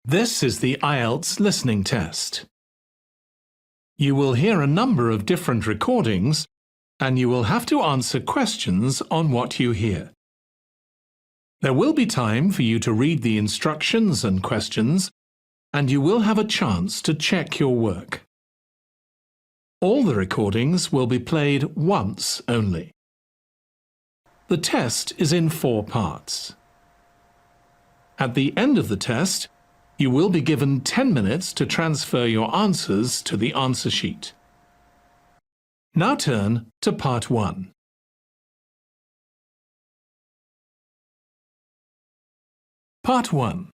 This is the Ielts listening test. You will hear a number of different recordings and you will have to answer questions on what you hear. There will be time for you to read the instructions and questions, and you will have a chance to check your work. All the recordings will be played once only. The test is in 4 parts. At the end of the test, you will be given 10 minutes to transfer your answers to the answer sheet. Now turn to Part 1. Part 1.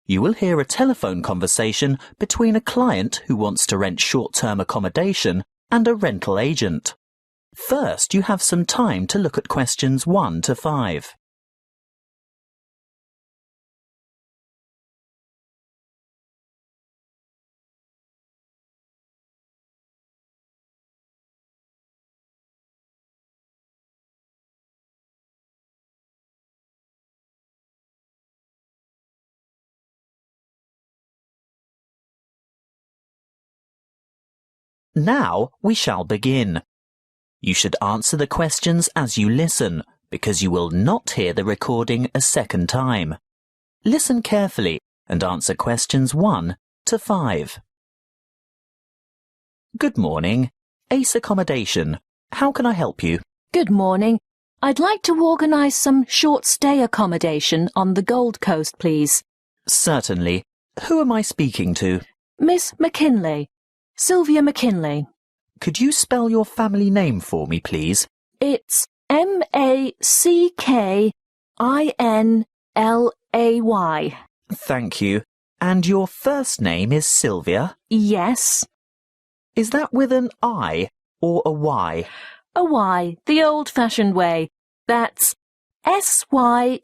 You will hear a telephone conversation between a client who wants to rent short-term accommodation and a rental agent. First, you have some time to look at questions 1 to 5. Now we shall begin. You should answer the questions as you listen, because you will not hear the recording a second time. Listen carefully and answer questions 1 to 5. Good morning. Ace Accommodation. How can I help you? Good morning. I'd like to organise some short-stay accommodation on the Gold Coast, please. Certainly. Who am I speaking to? Miss McKinley. Sylvia McKinley. Could you spell your family name for me, please? It's M-A-C-K-I-N-L-A-Y. Thank you. And your first name is Sylvia? Yes. Is that with an I or a Y? A Y, the old-fashioned way. That's S-Y-L-V-I-A.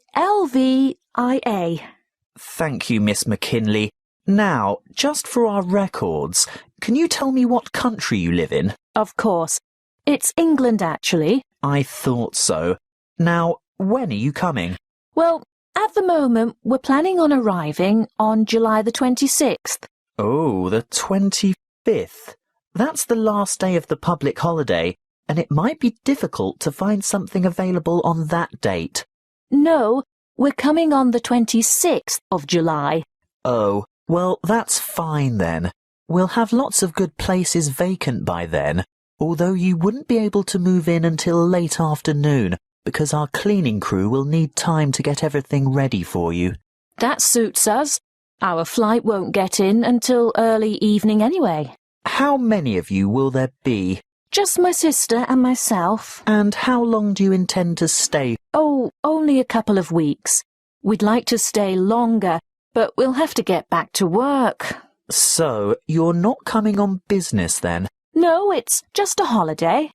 Thank you, Miss McKinley. Now, just for our records, can you tell me what country you live in? Of course. It's England, actually. I thought so. Now, when are you coming? Well, at the moment, we're planning on arriving on July the 26th. Oh, the 25th. That's the last day of the public holiday, and it might be difficult to find something available on that date. No, we're coming on the 26th of July. Oh, well, that's fine then. We'll have lots of good places vacant by then, although you wouldn't be able to move in until late afternoon because our cleaning crew will need time to get everything ready for you. That suits us. Our flight won't get in until early evening anyway. How many of you will there be? Just my sister and myself. And how long do you intend to stay? Oh, only a couple of weeks. We'd like to stay longer, but we'll have to get back to work. So, you're not coming on business then? No, it's just a holiday.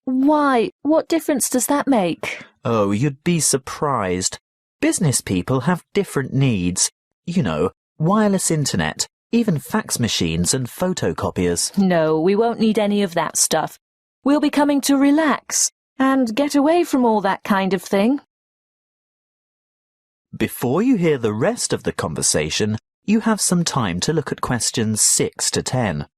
Why? What difference does that make? Oh, you'd be surprised. Business people have different needs. You know, wireless internet, even fax machines and photocopiers. No, we won't need any of that stuff. We'll be coming to relax and get away from all that kind of thing. Before you hear the rest of the conversation, you have some time to look at questions 6 to 10.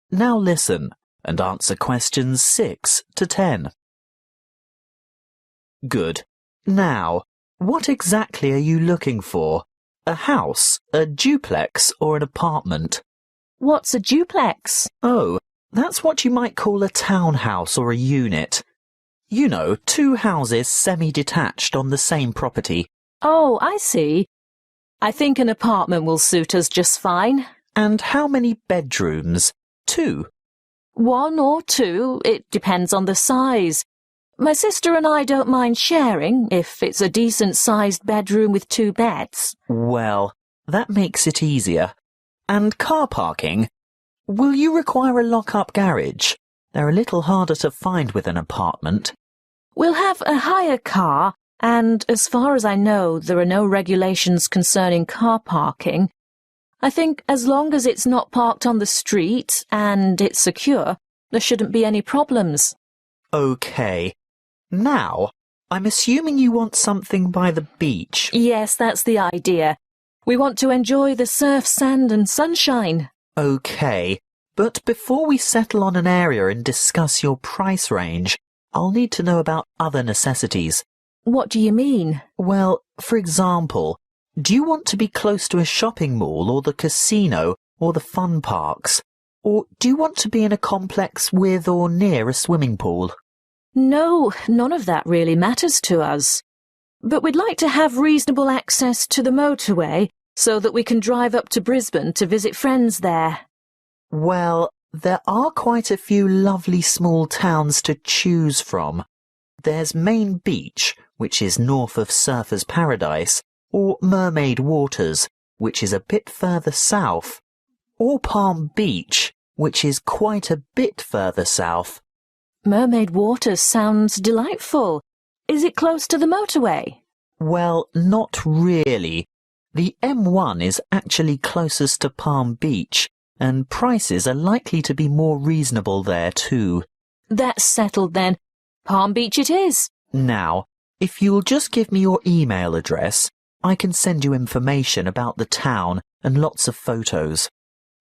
Now listen and answer questions 6 to 10. Good. Now, what exactly are you looking for? A house, a duplex, or an apartment? What's a duplex? Oh, that's what you might call a townhouse or a unit. You know, 2 houses semi-detached on the same property. Oh, I see. I think an apartment will suit us just fine. And how many bedrooms? 2. 1 or 2, it depends on the size. My sister and I don't mind sharing if it's a decent-sized bedroom with 2 beds. Well, that makes it easier. And car parking? Will you require a lock-up garage? They're a little harder to find with an apartment. We'll have a hire car, and as far as I know, there are no regulations concerning car parking. I think as long as it's not parked on the street and it's secure, there shouldn't be any problems. OK. Now, I'm assuming you want something by the beach. Yes, that's the idea. We want to enjoy the surf, sand and sunshine. OK, but before we settle on an area and discuss your price range, I'll need to know about other necessities. What do you mean? Well, for example, do you want to be close to a shopping mall or the casino or the fun parks? Or do you want to be in a complex with or near a swimming pool? No, none of that really matters to us. But we'd like to have reasonable access to the motorway so that we can drive up to Brisbane to visit friends there. Well, there are quite a few lovely small towns to choose from. There's Main Beach, which is north of Surfer's Paradise, or Mermaid Waters, which is a bit further south, or Palm Beach, which is quite a bit further south. Mermaid Waters sounds delightful. Is it close to the motorway? Well, not really. The M1 is actually closest to Palm Beach, and prices are likely to be more reasonable there too. That's settled then. Palm Beach it is. Now, if you'll just give me your email address, I can send you information about the town and lots of photos.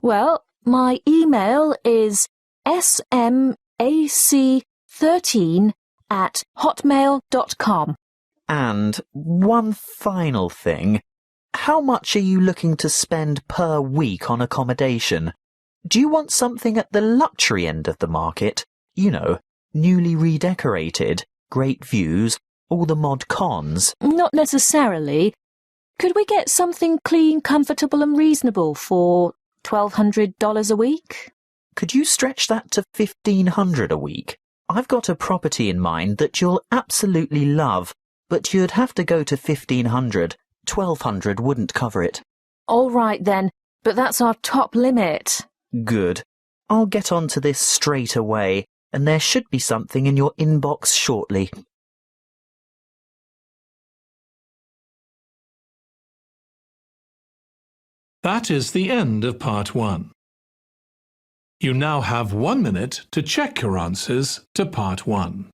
Well, my email is smac13@hotmail.com. And one final thing. How much are you looking to spend per week on accommodation? Do you want something at the luxury end of the market? You know, newly redecorated, great views, all the mod cons? Not necessarily. Could we get something clean, comfortable and reasonable for $1,200 a week? Could you stretch that to $1,500 a week? I've got a property in mind that you'll absolutely love, but you'd have to go to $1,500. $1,200 wouldn't cover it. All right then, but that's our top limit. Good. I'll get onto this straight away, and there should be something in your inbox shortly. That is the end of part 1. You now have 1 minute to check your answers to part 1.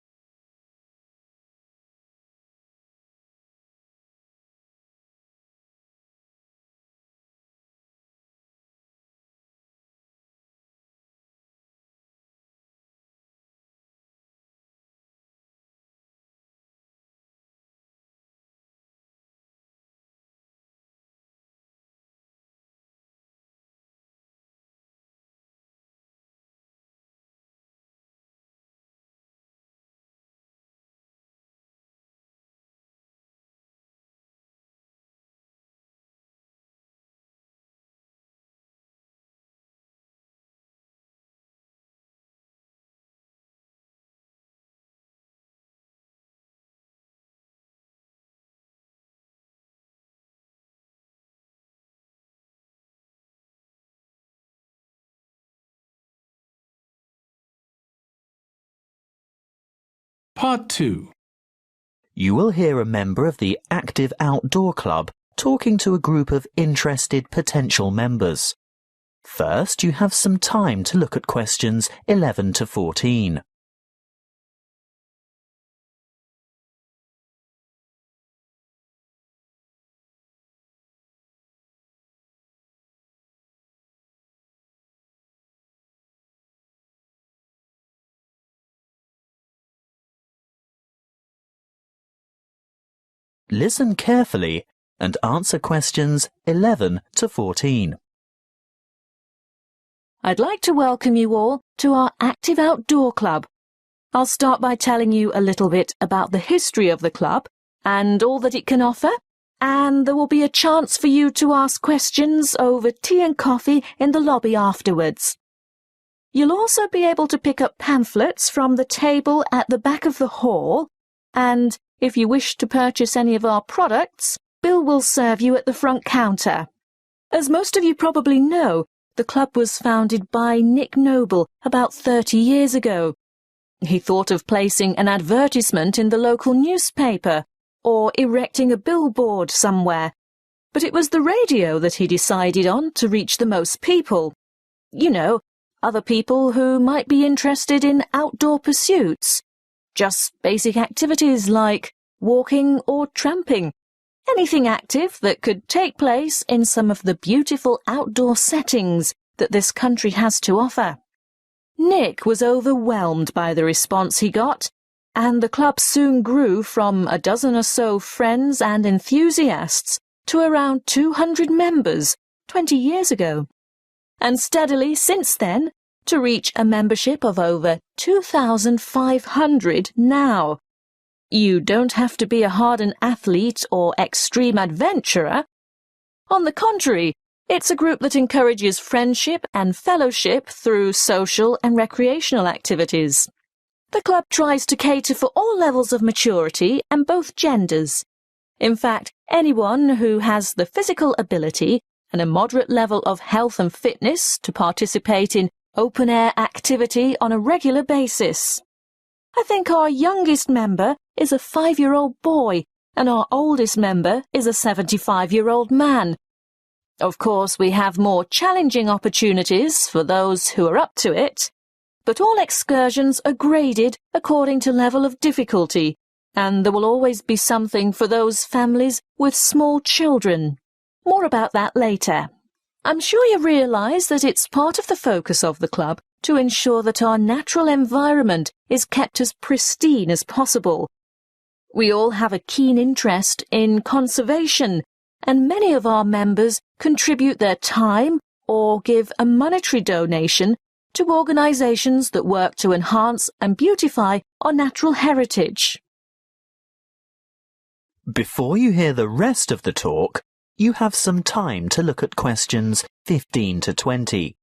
Part 2. You will hear a member of the Active Outdoor Club talking to a group of interested potential members. First, you have some time to look at questions 11 to 14. Listen carefully and answer questions 11 to 14. I'd like to welcome you all to our Active Outdoor Club. I'll start by telling you a little bit about the history of the club and all that it can offer, and there will be a chance for you to ask questions over tea and coffee in the lobby afterwards. You'll also be able to pick up pamphlets from the table at the back of the hall, and if you wish to purchase any of our products, Bill will serve you at the front counter. As most of you probably know, the club was founded by Nick Noble about 30 years ago. He thought of placing an advertisement in the local newspaper or erecting a billboard somewhere, but it was the radio that he decided on to reach the most people. You know, other people who might be interested in outdoor pursuits. Just basic activities like walking or tramping. Anything active that could take place in some of the beautiful outdoor settings that this country has to offer. Nick was overwhelmed by the response he got, and the club soon grew from a dozen or so friends and enthusiasts to around 200 members 20 years ago, and steadily since then to reach a membership of over 2,500 now. You don't have to be a hardened athlete or extreme adventurer. On the contrary, it's a group that encourages friendship and fellowship through social and recreational activities. The club tries to cater for all levels of maturity and both genders. In fact, anyone who has the physical ability and a moderate level of health and fitness to participate in open-air activity on a regular basis. I think our youngest member is a 5-year-old boy and our oldest member is a 75-year-old man. Of course, we have more challenging opportunities for those who are up to it, but all excursions are graded according to level of difficulty, and there will always be something for those families with small children. More about that later. I'm sure you realise that it's part of the focus of the club to ensure that our natural environment is kept as pristine as possible. We all have a keen interest in conservation, and many of our members contribute their time or give a monetary donation to organisations that work to enhance and beautify our natural heritage. Before you hear the rest of the talk, you have some time to look at questions 15 to 20.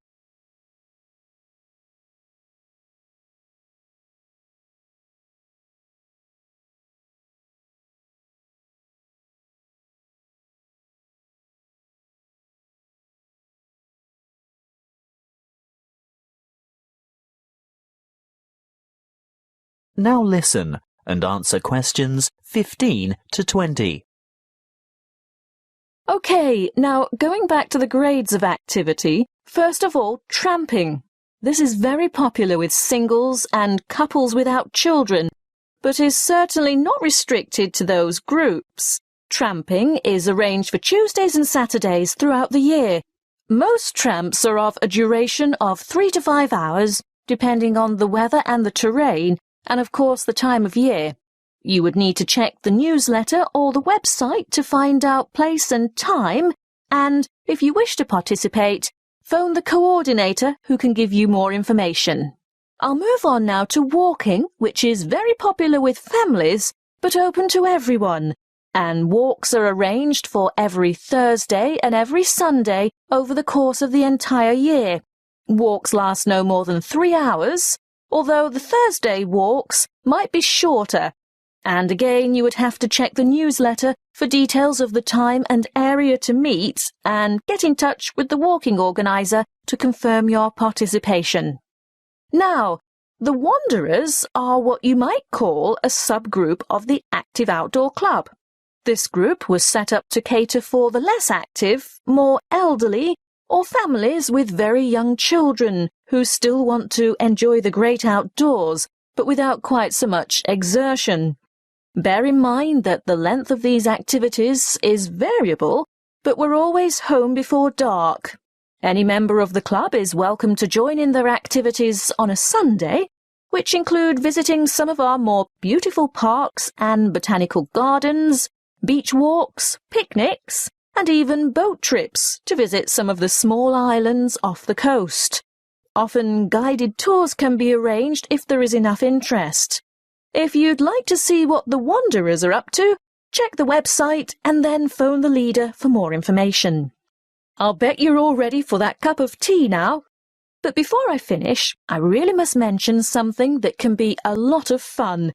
Now listen and answer questions 15 to 20. OK, now going back to the grades of activity, first of all, tramping. This is very popular with singles and couples without children, but is certainly not restricted to those groups. Tramping is arranged for Tuesdays and Saturdays throughout the year. Most tramps are of a duration of 3 to 5 hours, depending on the weather and the terrain, and of course the time of year. You would need to check the newsletter or the website to find out place and time, and, if you wish to participate, phone the coordinator who can give you more information. I'll move on now to walking, which is very popular with families, but open to everyone, and walks are arranged for every Thursday and every Sunday over the course of the entire year. Walks last no more than 3 hours, although the Thursday walks might be shorter, and again you would have to check the newsletter for details of the time and area to meet and get in touch with the walking organiser to confirm your participation. Now, the Wanderers are what you might call a subgroup of the Active Outdoor Club. This group was set up to cater for the less active, more elderly, or families with very young children who still want to enjoy the great outdoors, but without quite so much exertion. Bear in mind that the length of these activities is variable, but we're always home before dark. Any member of the club is welcome to join in their activities on a Sunday, which include visiting some of our more beautiful parks and botanical gardens, beach walks, picnics, and even boat trips to visit some of the small islands off the coast. Often guided tours can be arranged if there is enough interest. If you'd like to see what the Wanderers are up to, check the website and then phone the leader for more information. I'll bet you're all ready for that cup of tea now. But before I finish, I really must mention something that can be a lot of fun.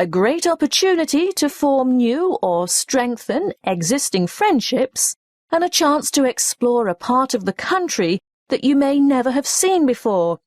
A great opportunity to form new or strengthen existing friendships, and a chance to explore a part of the country that you may never have seen before.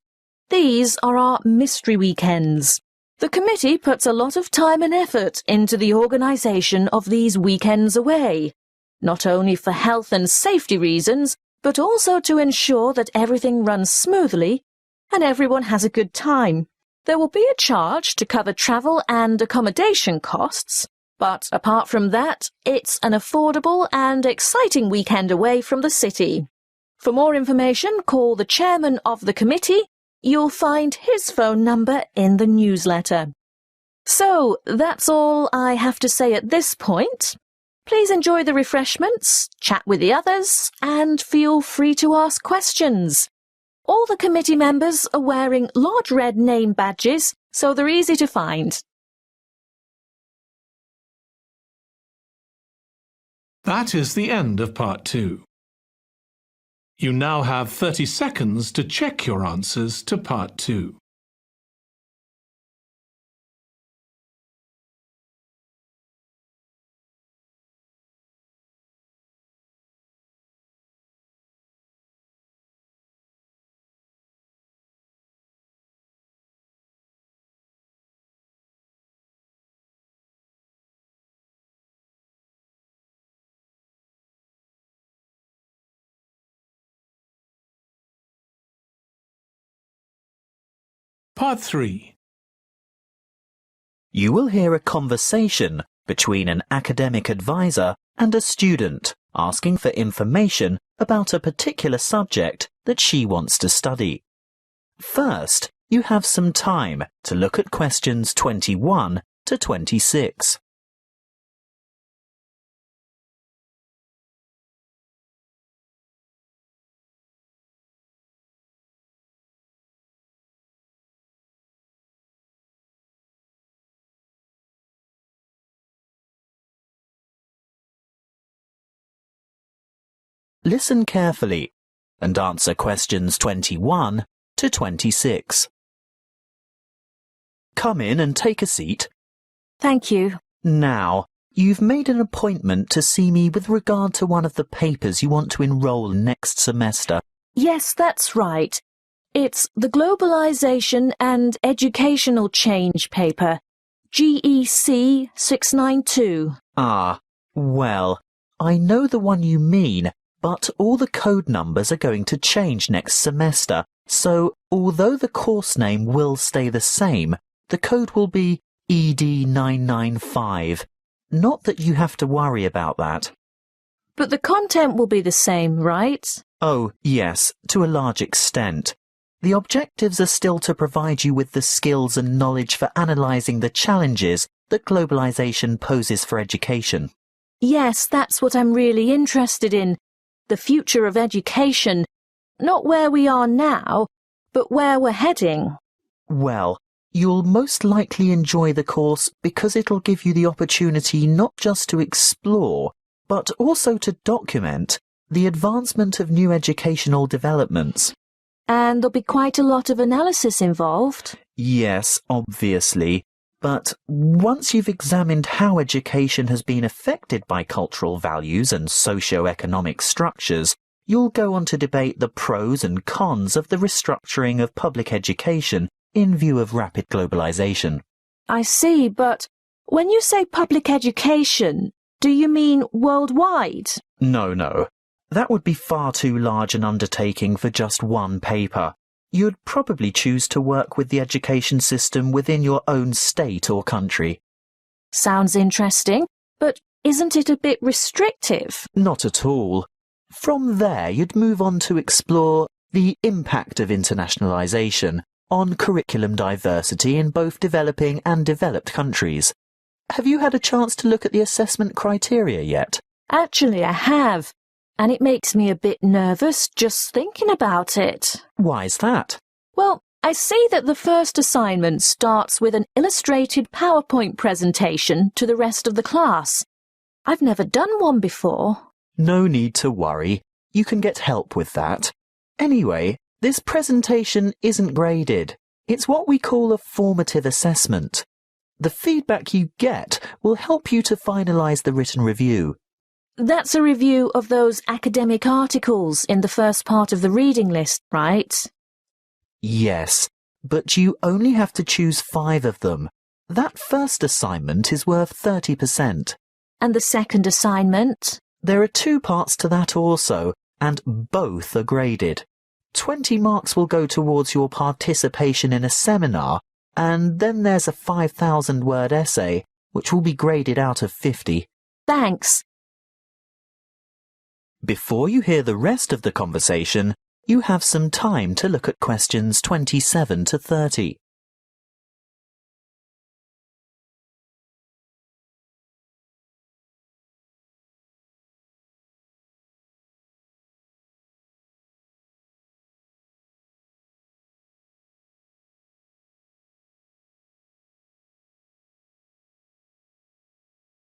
These are our mystery weekends. The committee puts a lot of time and effort into the organisation of these weekends away, not only for health and safety reasons, but also to ensure that everything runs smoothly and everyone has a good time. There will be a charge to cover travel and accommodation costs, but apart from that, it's an affordable and exciting weekend away from the city. For more information, call the chairman of the committee. You'll find his phone number in the newsletter. So, that's all I have to say at this point. Please enjoy the refreshments, chat with the others, and feel free to ask questions. All the committee members are wearing large red name badges, so they're easy to find. That is the end of Part 2. You now have 30 seconds to check your answers to Part 2. Part 3. You will hear a conversation between an academic advisor and a student asking for information about a particular subject that she wants to study. First, you have some time to look at questions 21 to 26. Listen carefully and answer questions 21 to 26. Come in and take a seat. Thank you. Now, you've made an appointment to see me with regard to one of the papers you want to enrol in next semester. Yes, that's right. It's the Globalisation and Educational Change paper, GEC 692. Ah, well, I know the one you mean, but all the code numbers are going to change next semester, so although the course name will stay the same, the code will be ED995. Not that you have to worry about that. But the content will be the same, right? Oh, yes, to a large extent. The objectives are still to provide you with the skills and knowledge for analysing the challenges that globalisation poses for education. Yes, that's what I'm really interested in. The future of education. Not where we are now, but where we're heading. Well, you'll most likely enjoy the course because it'll give you the opportunity not just to explore, but also to document the advancement of new educational developments. And there'll be quite a lot of analysis involved. Yes, obviously. But once you've examined how education has been affected by cultural values and socio-economic structures, you'll go on to debate the pros and cons of the restructuring of public education in view of rapid globalisation. I see, but when you say public education, do you mean worldwide? No. That would be far too large an undertaking for just one paper. You'd probably choose to work with the education system within your own state or country. Sounds interesting, but isn't it a bit restrictive? Not at all. From there, you'd move on to explore the impact of internationalisation on curriculum diversity in both developing and developed countries. Have you had a chance to look at the assessment criteria yet? Actually, I have. And it makes me a bit nervous just thinking about it. Why's that? Well, I see that the first assignment starts with an illustrated PowerPoint presentation to the rest of the class. I've never done one before. No need to worry. You can get help with that. Anyway, this presentation isn't graded. It's what we call a formative assessment. The feedback you get will help you to finalise the written review. That's a review of those academic articles in the first part of the reading list, right? Yes, but you only have to choose 5 of them. That first assignment is worth 30%. And the second assignment? There are 2 parts to that also, and both are graded. 20 marks will go towards your participation in a seminar, and then there's a 5,000-word essay, which will be graded out of 50. Thanks. Before you hear the rest of the conversation, you have some time to look at questions 27 to 30.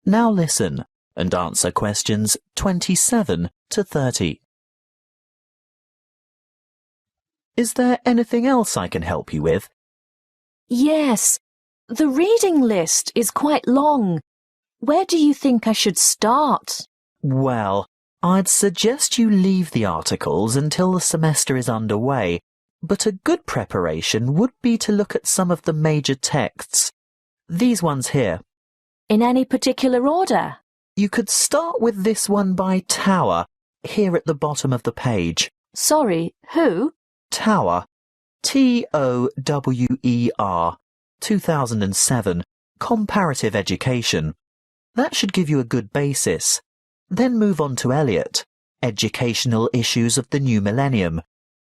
Now listen and answer questions 27 to 30. Is there anything else I can help you with? Yes, the reading list is quite long. Where do you think I should start? Well, I'd suggest you leave the articles until the semester is underway, but a good preparation would be to look at some of the major texts. These ones here. In any particular order? You could start with this one by Tower, here at the bottom of the page. Sorry, who? Tower. Tower, 2007, Comparative Education. That should give you a good basis. Then move on to Eliot, Educational Issues of the New Millennium.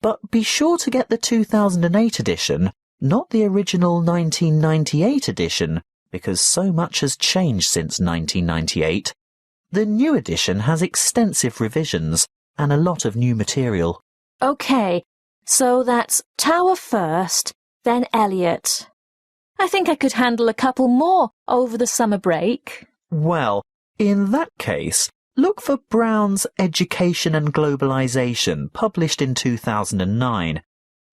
But be sure to get the 2008 edition, not the original 1998 edition, because so much has changed since 1998. The new edition has extensive revisions and a lot of new material. OK, so that's Tower first, then Eliot. I think I could handle a couple more over the summer break. Well, in that case, look for Brown's Education and Globalisation, published in 2009.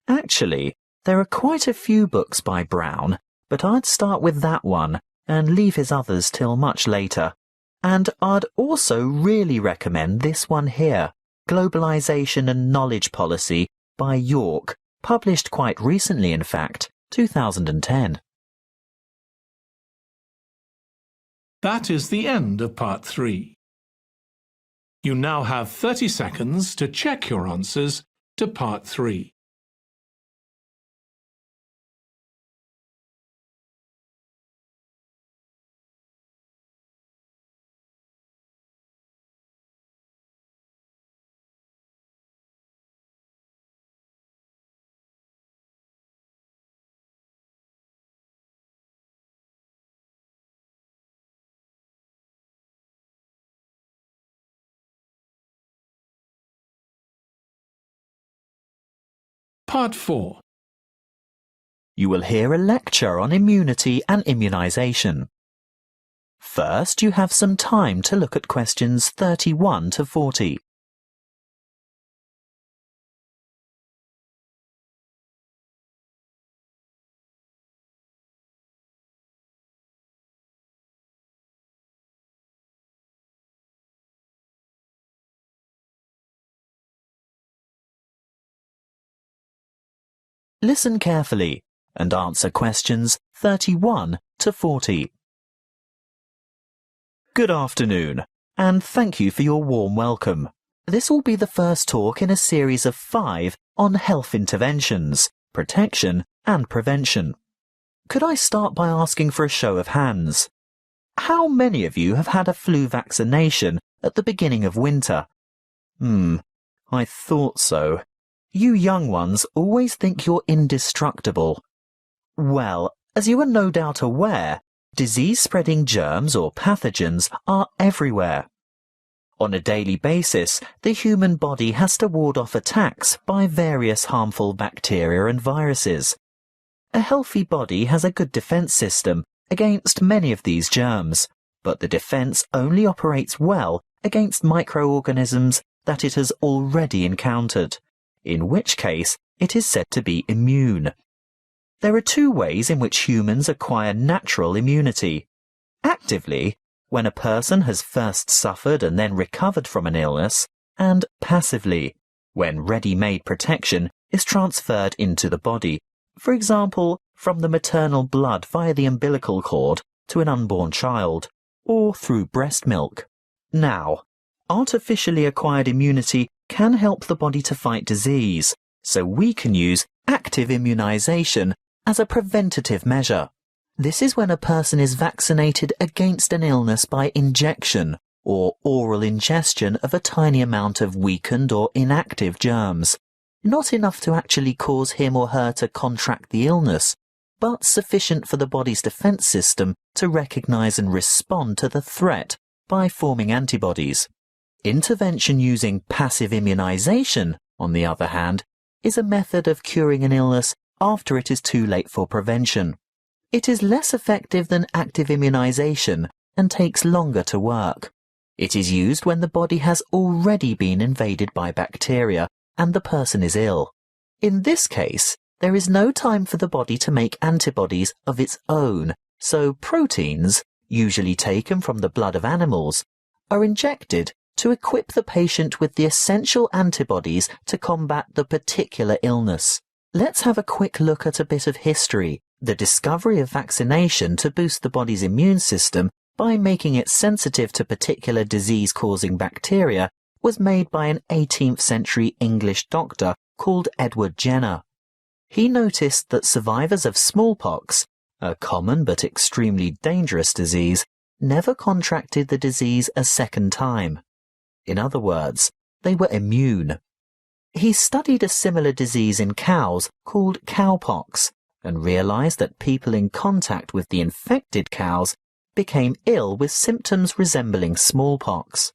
Actually, there are quite a few books by Brown, but I'd start with that one and leave his others till much later. And I'd also really recommend this one here, Globalisation and Knowledge Policy by York, published quite recently in fact, 2010. That is the end of part 3. You now have 30 seconds to check your answers to part 3. Part 4. You will hear a lecture on immunity and immunisation. First, you have some time to look at questions 31 to 40. Listen carefully and answer questions 31 to 40. Good afternoon, and thank you for your warm welcome. This will be the first talk in a series of 5 on health interventions, protection and prevention. Could I start by asking for a show of hands? How many of you have had a flu vaccination at the beginning of winter? I thought so. You young ones always think you're indestructible. Well, as you are no doubt aware, disease-spreading germs or pathogens are everywhere. On a daily basis, the human body has to ward off attacks by various harmful bacteria and viruses. A healthy body has a good defense system against many of these germs, but the defense only operates well against microorganisms that it has already encountered, in which case it is said to be immune. There are 2 ways in which humans acquire natural immunity. Actively, when a person has first suffered and then recovered from an illness, and passively, when ready-made protection is transferred into the body. For example, from the maternal blood via the umbilical cord to an unborn child, or through breast milk. Now, artificially acquired immunity can help the body to fight disease, so we can use active immunization as a preventative measure. This is when a person is vaccinated against an illness by injection or oral ingestion of a tiny amount of weakened or inactive germs, not enough to actually cause him or her to contract the illness, but sufficient for the body's defense system to recognize and respond to the threat by forming antibodies. Intervention using passive immunization, on the other hand, is a method of curing an illness after it is too late for prevention. It is less effective than active immunization and takes longer to work. It is used when the body has already been invaded by bacteria and the person is ill. In this case, there is no time for the body to make antibodies of its own, so proteins, usually taken from the blood of animals, are injected to equip the patient with the essential antibodies to combat the particular illness. Let's have a quick look at a bit of history. The discovery of vaccination to boost the body's immune system by making it sensitive to particular disease-causing bacteria was made by an 18th century English doctor called Edward Jenner. He noticed that survivors of smallpox, a common but extremely dangerous disease, never contracted the disease a second time. In other words, they were immune. He studied a similar disease in cows called cowpox and realized that people in contact with the infected cows became ill with symptoms resembling smallpox.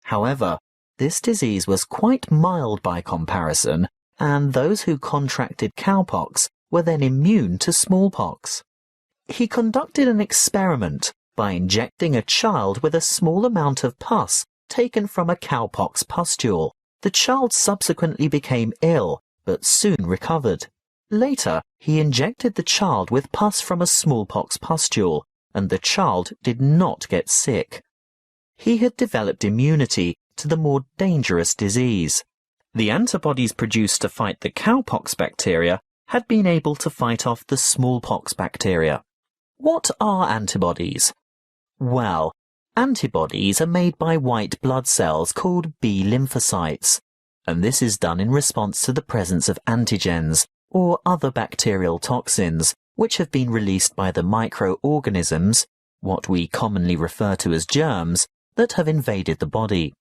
However, this disease was quite mild by comparison, and those who contracted cowpox were then immune to smallpox. He conducted an experiment by injecting a child with a small amount of pus taken from a cowpox pustule. The child subsequently became ill, but soon recovered. Later, he injected the child with pus from a smallpox pustule, and the child did not get sick. He had developed immunity to the more dangerous disease. The antibodies produced to fight the cowpox bacteria had been able to fight off the smallpox bacteria. What are antibodies? Well, antibodies are made by white blood cells called B lymphocytes, and this is done in response to the presence of antigens, or other bacterial toxins, which have been released by the microorganisms, what we commonly refer to as germs, that have invaded the body.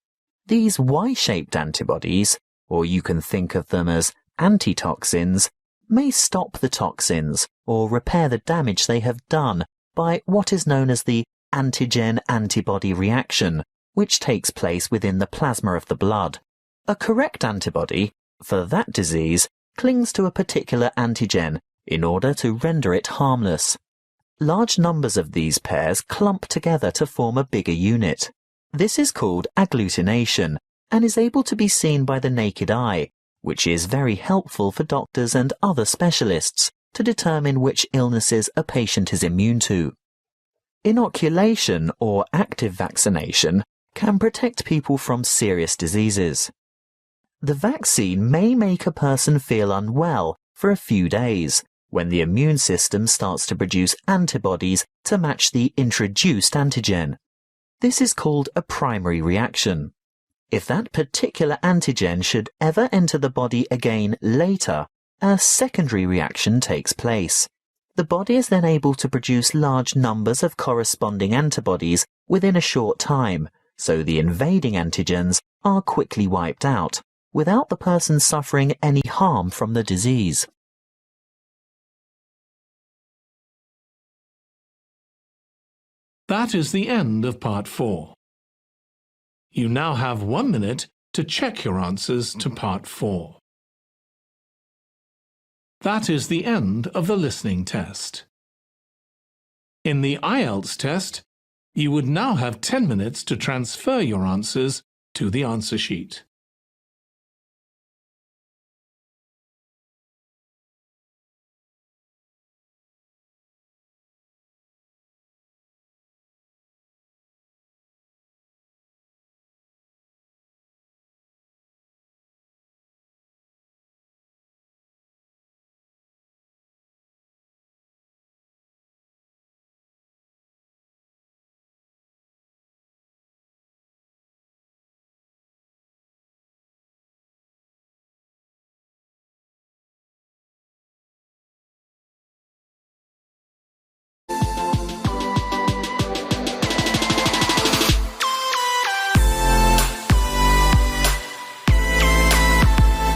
These Y-shaped antibodies, or you can think of them as antitoxins, may stop the toxins or repair the damage they have done by what is known as the antigen-antibody reaction, which takes place within the plasma of the blood. A correct antibody, for that disease, clings to a particular antigen in order to render it harmless. Large numbers of these pairs clump together to form a bigger unit. This is called agglutination and is able to be seen by the naked eye, which is very helpful for doctors and other specialists to determine which illnesses a patient is immune to. Inoculation or active vaccination can protect people from serious diseases. The vaccine may make a person feel unwell for a few days when the immune system starts to produce antibodies to match the introduced antigen. This is called a primary reaction. If that particular antigen should ever enter the body again later, a secondary reaction takes place. The body is then able to produce large numbers of corresponding antibodies within a short time, so the invading antigens are quickly wiped out, without the person suffering any harm from the disease. That is the end of Part 4. You now have 1 minute to check your answers to Part 4. That is the end of the listening test. In the Ielts test, you would now have 10 minutes to transfer your answers to the answer sheet.